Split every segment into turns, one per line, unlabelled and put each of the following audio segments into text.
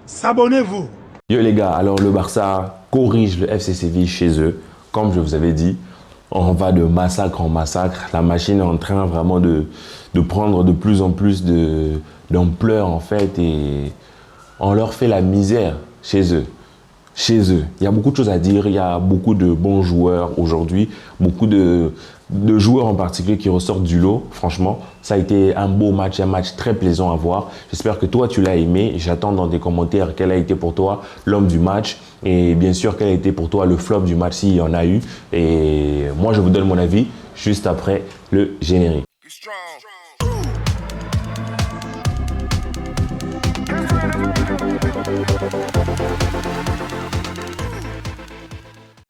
S'abonnez-vous.
Yo les gars, alors le Barça corrige le FC Séville chez eux. Comme je vous avais dit, on va de massacre en massacre. La machine est en train vraiment de prendre de plus en plus d'ampleur en fait et on leur fait la misère chez eux. Chez eux. Il y a beaucoup de choses à dire, il y a beaucoup de bons joueurs aujourd'hui, beaucoup de joueurs en particulier qui ressortent du lot. Franchement, ça a été un beau match, un match très plaisant à voir. J'espère que toi, tu l'as aimé. J'attends dans des commentaires quel a été pour toi l'homme du match et bien sûr, quel a été pour toi le flop du match s'il y en a eu. Et moi, je vous donne mon avis juste après le générique.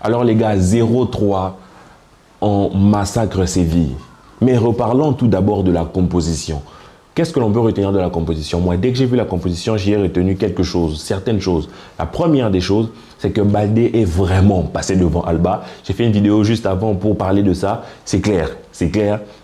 Alors les gars, 0-3 en massacre Séville. Mais reparlons tout d'abord de la composition. Qu'est-ce que l'on peut retenir de la composition? Moi, dès que j'ai vu la composition, j'y ai retenu quelque chose, certaines choses. La première des choses, c'est que Baldé est vraiment passé devant Alba. J'ai fait une vidéo juste avant pour parler de ça. C'est clair,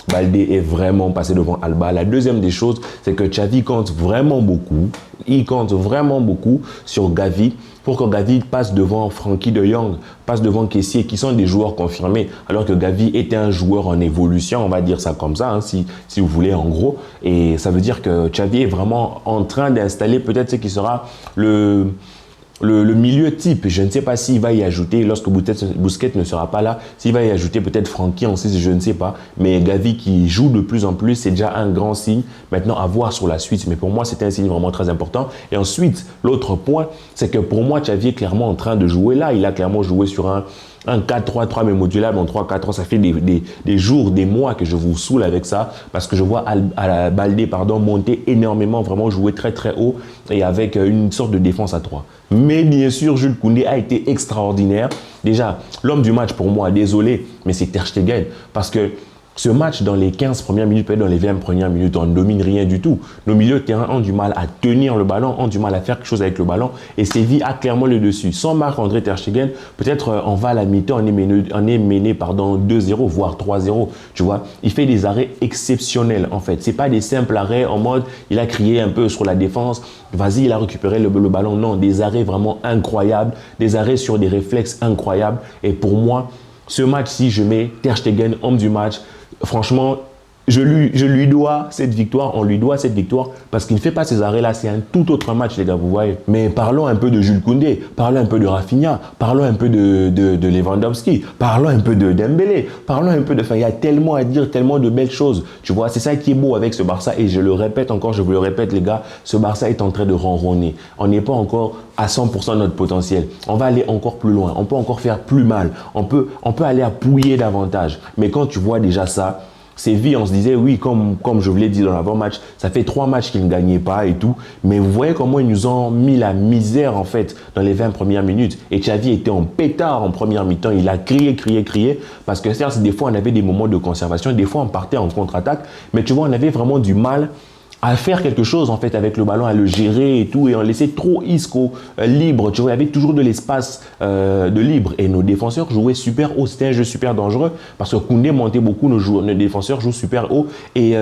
Baldé est vraiment passé devant Alba. La deuxième des choses, c'est que Xavi compte vraiment beaucoup. Il compte vraiment beaucoup sur Gavi pour que Gavi passe devant Frenkie de Jong, passe devant Kessié, qui sont des joueurs confirmés, alors que Gavi était un joueur en évolution, on va dire ça comme ça, hein, si vous voulez en gros. Et ça veut dire que Xavi est vraiment en train d'installer peut-être ce qui sera le milieu type. Je ne sais pas s'il va y ajouter, lorsque Busquets ne sera pas là, s'il va y ajouter peut-être Frenkie en 6, je ne sais pas. Mais Gavi qui joue de plus en plus, c'est déjà un grand signe. Maintenant, à voir sur la suite. Mais pour moi, c'est un signe vraiment très important. Et ensuite, l'autre point, c'est que pour moi, Xavi est clairement en train de jouer là. Il a clairement joué sur un 4-3-3 mais modulable en 3-4 ans. Ça fait des jours, des mois que je vous saoule avec ça parce que je vois Baldé monter énormément, vraiment jouer très très haut et avec une sorte de défense à 3. Mais bien sûr, Jules Koundé a été extraordinaire. Déjà, l'homme du match pour moi, désolé, mais c'est Ter Stegen parce que ce match, dans les 15 premières minutes, peut-être dans les 20 premières minutes, on ne domine rien du tout. Nos milieux de terrain ont du mal à tenir le ballon, ont du mal à faire quelque chose avec le ballon. Et Séville a clairement le dessus. Sans Marc-André Ter Stegen, peut-être on va à la mi-temps, on est mené 2-0, voire 3-0. Tu vois, il fait des arrêts exceptionnels en fait. Ce n'est pas des simples arrêts en mode, il a crié un peu sur la défense, vas-y, il a récupéré le ballon. Non, des arrêts vraiment incroyables, des arrêts sur des réflexes incroyables. Et pour moi, ce match-ci, je mets Ter Stegen, homme du match. Franchement, je lui dois cette victoire, on lui doit cette victoire parce qu'il ne fait pas ces arrêts-là, c'est un tout autre match les gars, vous voyez. Mais parlons un peu de Jules Koundé, parlons un peu de Rafinha, parlons un peu de Lewandowski, parlons un peu de Dembélé, parlons un peu de... Enfin, il y a tellement à dire, tellement de belles choses, tu vois. C'est ça qui est beau avec ce Barça et je le répète encore, je vous le répète les gars, ce Barça est en train de ronronner. On n'est pas encore à 100% de notre potentiel. On va aller encore plus loin, on peut encore faire plus mal, on peut aller appuyer davantage. Mais quand tu vois déjà ça, Séville, on se disait, oui, comme je vous l'ai dit dans l'avant-match, ça fait 3 matchs qu'ils ne gagnaient pas et tout. Mais vous voyez comment ils nous ont mis la misère, en fait, dans les 20 premières minutes. Et Xavi était en pétard en première mi-temps. Il a crié. Parce que certes, des fois, on avait des moments de conservation. Des fois, on partait en contre-attaque. Mais tu vois, on avait vraiment du mal à faire quelque chose en fait avec le ballon, à le gérer et tout, et on laissait trop Isco libre, tu vois, il y avait toujours de l'espace de libre, et nos défenseurs jouaient super haut, c'était un jeu super dangereux, parce que Koundé montait beaucoup, nos défenseurs jouent super haut, et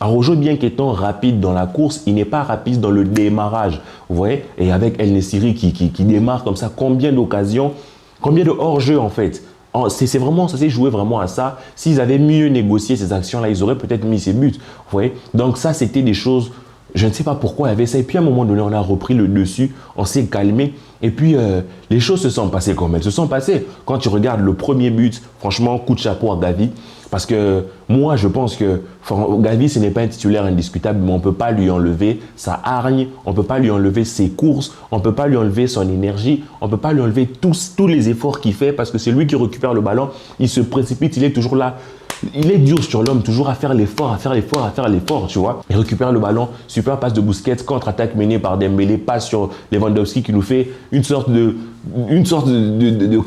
Araujo, bien qu'étant rapide dans la course, il n'est pas rapide dans le démarrage, vous voyez, et avec El Nessiri qui démarre comme ça, combien d'occasions, combien de hors-jeu en fait. C'est vraiment, ça s'est joué vraiment à ça. S'ils avaient mieux négocié ces actions-là, ils auraient peut-être mis ces buts. Vous voyez? Donc ça, c'était des choses, je ne sais pas pourquoi il y avait ça. Et puis à un moment donné, on a repris le dessus, on s'est calmé. Et puis les choses se sont passées comme elles se sont passées. Quand tu regardes le premier but, franchement, coup de chapeau à Gavi. Parce que moi, je pense que Gavi, ce n'est pas un titulaire indiscutable, mais on ne peut pas lui enlever sa hargne, on ne peut pas lui enlever ses courses, on ne peut pas lui enlever son énergie, on ne peut pas lui enlever tous les efforts qu'il fait parce que c'est lui qui récupère le ballon, il se précipite, il est toujours là. Il est dur sur l'homme, toujours à faire l'effort, tu vois. Il récupère le ballon, super passe de Busquets, contre-attaque menée par Dembélé, passe sur Lewandowski qui nous fait une sorte de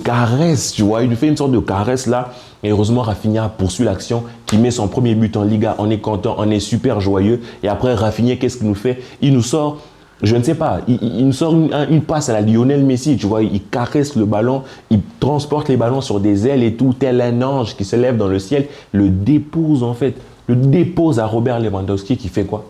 caresse, tu vois. Il nous fait une sorte de caresse là. Et heureusement, Rafinha poursuit l'action, qui met son premier but en Liga. On est content, on est super joyeux. Et après, Rafinha, qu'est-ce qu'il nous fait? Il nous sort... Je ne sais pas, il nous sort une passe à la Lionel Messi, tu vois, il caresse le ballon, il transporte les ballons sur des ailes et tout, tel un ange qui se lève dans le ciel, le dépose à Robert Lewandowski qui fait quoi?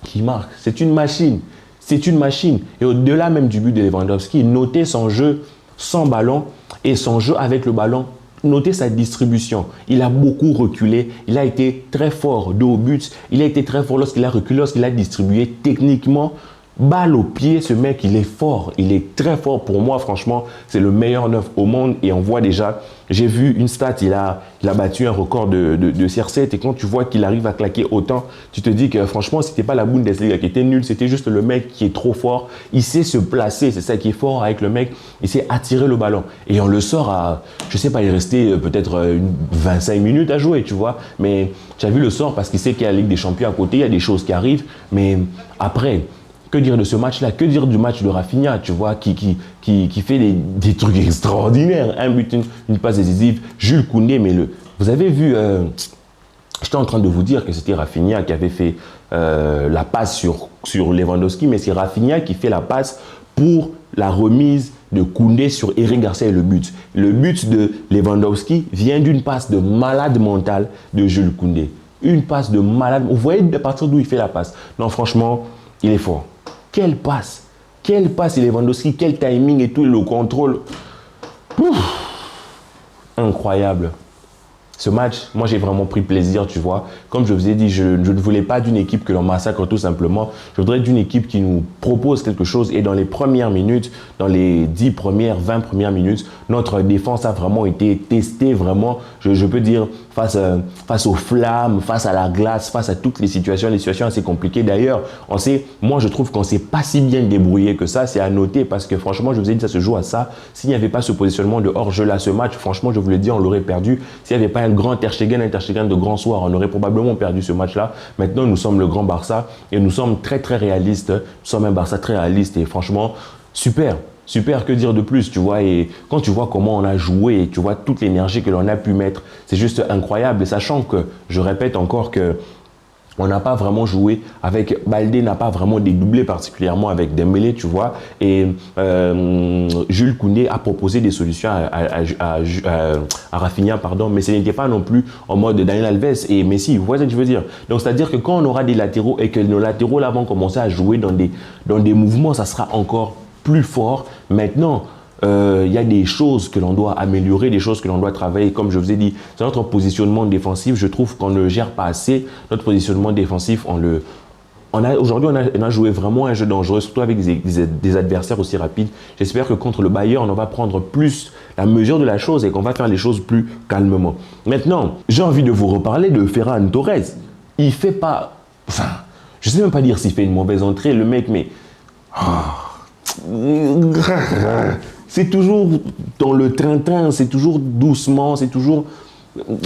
Qui marque. C'est une machine. c'est une machine. Et au-delà même du but de Lewandowski, notez son jeu sans ballon et son jeu avec le ballon. Notez sa distribution. Il a beaucoup reculé. Il a été très fort dos au but. Il a été très fort lorsqu'il a reculé, lorsqu'il a distribué techniquement. Balle au pied, ce mec, il est fort. Il est très fort. Pour moi, franchement, c'est le meilleur neuf au monde. Et on voit déjà, j'ai vu une stat, il a battu un record de CR7. Et quand tu vois qu'il arrive à claquer autant, tu te dis que franchement, c'était pas la Bundesliga qui était nulle. C'était juste le mec qui est trop fort. Il sait se placer. C'est ça qui est fort avec le mec. Il sait attirer le ballon. Et on le sort à, je sais pas, il restait peut-être 25 minutes à jouer, tu vois. Mais tu as vu le sort parce qu'il sait qu'il y a la Ligue des Champions à côté. Il y a des choses qui arrivent. Mais après, que dire de ce match-là? Que dire du match de Rafinha, tu vois, qui fait des trucs extraordinaires. Un but, une passe décisive. Jules Koundé, mais vous avez vu, j'étais en train de vous dire que c'était Rafinha qui avait fait la passe sur Lewandowski, mais c'est Rafinha qui fait la passe pour la remise de Koundé sur Eric Garcia et le but. Le but de Lewandowski vient d'une passe de malade mental de Jules Koundé. Une passe de malade. Vous voyez à partir d'où il fait la passe. Non, franchement, il est fort. Quelle passe Lewandowski, quel timing et tout, le contrôle. Ouf, incroyable. Ce match, moi j'ai vraiment pris plaisir, tu vois. Comme je vous ai dit, je ne voulais pas d'une équipe que l'on massacre tout simplement. Je voudrais d'une équipe qui nous propose quelque chose. Et dans les premières minutes, dans les 10 premières, 20 premières minutes, notre défense a vraiment été testée, vraiment, je peux dire, face aux flammes, face à la glace, face à toutes les situations assez compliquées. D'ailleurs, moi je trouve qu'on ne s'est pas si bien débrouillé que ça. C'est à noter parce que franchement, je vous ai dit, ça se joue à ça. S'il n'y avait pas ce positionnement de hors-jeu là, ce match, franchement, je vous l'ai dit, on l'aurait perdu. S'il n'y avait pas un grand Ter Stegen de grand soir, on aurait probablement perdu ce match-là. Maintenant, nous sommes le grand Barça et nous sommes très très réalistes. Nous sommes un Barça très réaliste et franchement, super. Super, que dire de plus, tu vois, et quand tu vois comment on a joué, et tu vois toute l'énergie que l'on a pu mettre, c'est juste incroyable, et sachant que, je répète encore que on n'a pas vraiment joué avec Baldé, n'a pas vraiment dédoublé particulièrement avec Dembélé, tu vois. Et Jules Koundé a proposé des solutions à Rafinha, pardon, mais ce n'était pas non plus en mode Daniel Alves et Messi. Vous voyez ce que je veux dire? Donc, c'est-à-dire que quand on aura des latéraux et que nos latéraux là vont commencer à jouer dans des mouvements, ça sera encore plus fort. Maintenant, il y a des choses que l'on doit améliorer, des choses que l'on doit travailler. Comme je vous ai dit, c'est notre positionnement défensif. Je trouve qu'on ne gère pas assez notre positionnement défensif. Aujourd'hui, on a joué vraiment un jeu dangereux, surtout avec des adversaires aussi rapides. J'espère que contre le Bayern, on va prendre plus la mesure de la chose et qu'on va faire les choses plus calmement. Maintenant, j'ai envie de vous reparler de Ferran Torres. Il fait pas... Enfin, je ne sais même pas dire s'il fait une mauvaise entrée, le mec, mais... C'est toujours dans le train-train, c'est toujours doucement, c'est toujours...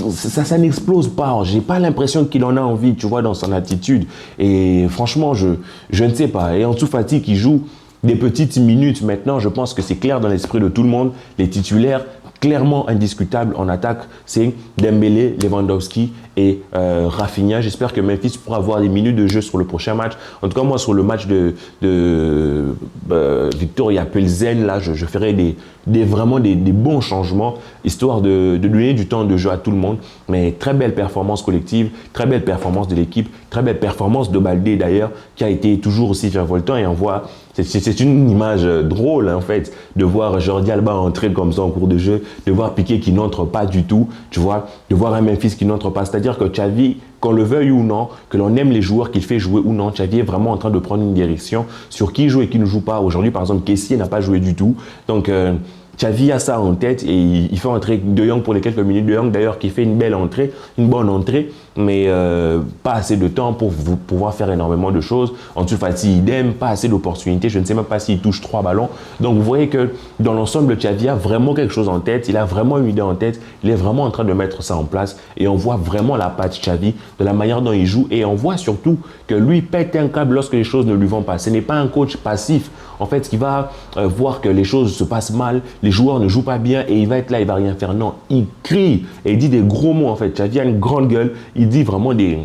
Ça n'explose pas. J'ai pas l'impression qu'il en a envie, tu vois, dans son attitude. Et franchement, je ne sais pas. Et Ansu Fati qui joue des petites minutes maintenant, je pense que c'est clair dans l'esprit de tout le monde. Les titulaires, clairement indiscutables en attaque, c'est Dembélé, Lewandowski et Rafinha. J'espère que Memphis pourra avoir des minutes de jeu sur le prochain match. En tout cas, moi, sur le match de Victoria Plzen, là, je ferai vraiment des bons changements, histoire de donner du temps de jeu à tout le monde. Mais très belle performance collective, très belle performance de l'équipe, très belle performance de Baldé d'ailleurs, qui a été toujours aussi virevoltant. Et on voit, c'est une image drôle en fait, de voir Jordi Alba entrer comme ça en cours de jeu, de voir Piqué qui n'entre pas du tout, tu vois, de voir un Memphis qui n'entre pas. C'est-à-dire que Xavi, qu'on le veuille ou non, que l'on aime les joueurs qu'il fait jouer ou non, Xavi est vraiment en train de prendre une direction sur qui joue et qui ne joue pas. Aujourd'hui, par exemple, Kessié n'a pas joué du tout. Donc, Xavi a ça en tête et il fait entrer De Jong pour les quelques minutes. De Jong d'ailleurs qui fait une belle entrée, une bonne entrée, mais pas assez de temps pour pouvoir faire énormément de choses. En dessous, Fati, idem, pas assez d'opportunités. Je ne sais même pas s'il touche 3 ballons. Donc vous voyez que dans l'ensemble, Xavi a vraiment quelque chose en tête. Il a vraiment une idée en tête. Il est vraiment en train de mettre ça en place et on voit vraiment la patte Xavi de la manière dont il joue et on voit surtout que lui pète un câble lorsque les choses ne lui vont pas. Ce n'est pas un coach passif en fait qui va voir que les choses se passent mal, les joueurs ne jouent pas bien et il va être là, il va rien faire. Non, il crie et il dit des gros mots en fait. Xavi a une grande gueule, il dit vraiment des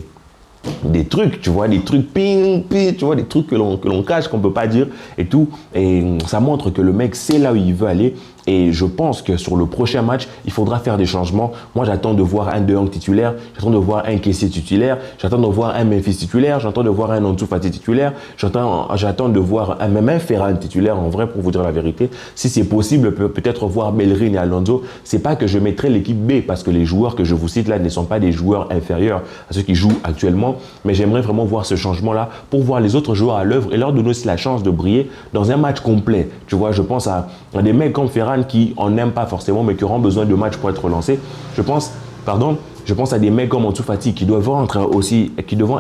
des trucs, tu vois, des trucs ping, ping, tu vois, des trucs que l'on cache, qu'on peut pas dire et tout. Et ça montre que le mec sait là où il veut aller. Et je pense que sur le prochain match, il faudra faire des changements. Moi, j'attends de voir un De Jong titulaire, j'attends de voir un Kessié titulaire, j'attends de voir un Memphis titulaire, j'attends de voir un Ansu Fati titulaire, j'attends de voir même un Ferran titulaire, en vrai, pour vous dire la vérité. Si c'est possible, peut-être voir Bellerin et Alonso. C'est pas que je mettrai l'équipe B, parce que les joueurs que je vous cite là ne sont pas des joueurs inférieurs à ceux qui jouent actuellement, mais j'aimerais vraiment voir ce changement-là pour voir les autres joueurs à l'œuvre et leur donner aussi la chance de briller dans un match complet. Tu vois, je pense à des mecs comme Ferran qui en aiment pas forcément, mais qui auront besoin de matchs pour être relancés. Je pense à des mecs comme Ansu Fati qui devront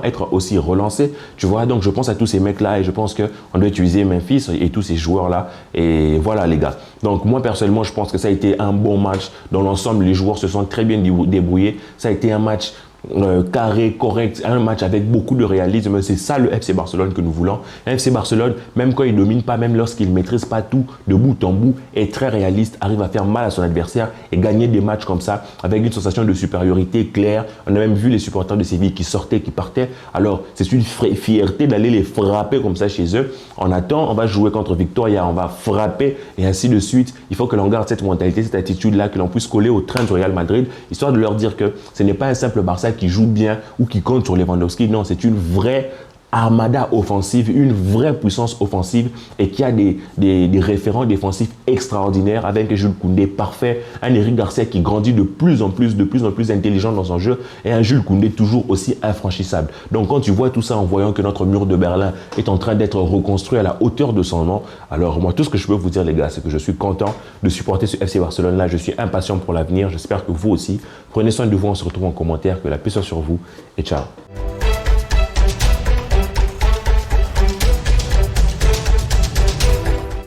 être aussi relancés. Tu vois, donc je pense à tous ces mecs-là et je pense qu'on doit utiliser Memphis et tous ces joueurs-là. Et voilà les gars. Donc moi personnellement, je pense que ça a été un bon match. Dans l'ensemble, les joueurs se sont très bien débrouillés. Ça a été un match carré, correct, un match avec beaucoup de réalisme. C'est ça le FC Barcelone que nous voulons. Un FC Barcelone, même quand il ne domine pas, même lorsqu'il ne maîtrise pas tout de bout en bout, est très réaliste, arrive à faire mal à son adversaire et gagner des matchs comme ça avec une sensation de supériorité claire. On a même vu les supporters de Séville qui sortaient, qui partaient. Alors, c'est une fierté d'aller les frapper comme ça chez eux. On attend, on va jouer contre Victoria, on va frapper et ainsi de suite. Il faut que l'on garde cette mentalité, cette attitude-là, que l'on puisse coller au train du Real Madrid, histoire de leur dire que ce n'est pas un simple Barça qui joue bien ou qui compte sur Lewandowski. Non, c'est une vraie armada offensive, une vraie puissance offensive et qui a des référents défensifs extraordinaires avec un Jules Koundé parfait, un Eric Garcia qui grandit de plus en plus intelligent dans son jeu et un Jules Koundé toujours aussi infranchissable. Donc quand tu vois tout ça en voyant que notre mur de Berlin est en train d'être reconstruit à la hauteur de son nom, alors moi tout ce que je peux vous dire les gars, c'est que je suis content de supporter ce FC Barcelone là, je suis impatient pour l'avenir, j'espère que vous aussi. Prenez soin de vous, on se retrouve en commentaire, que la paix soit sur vous et ciao.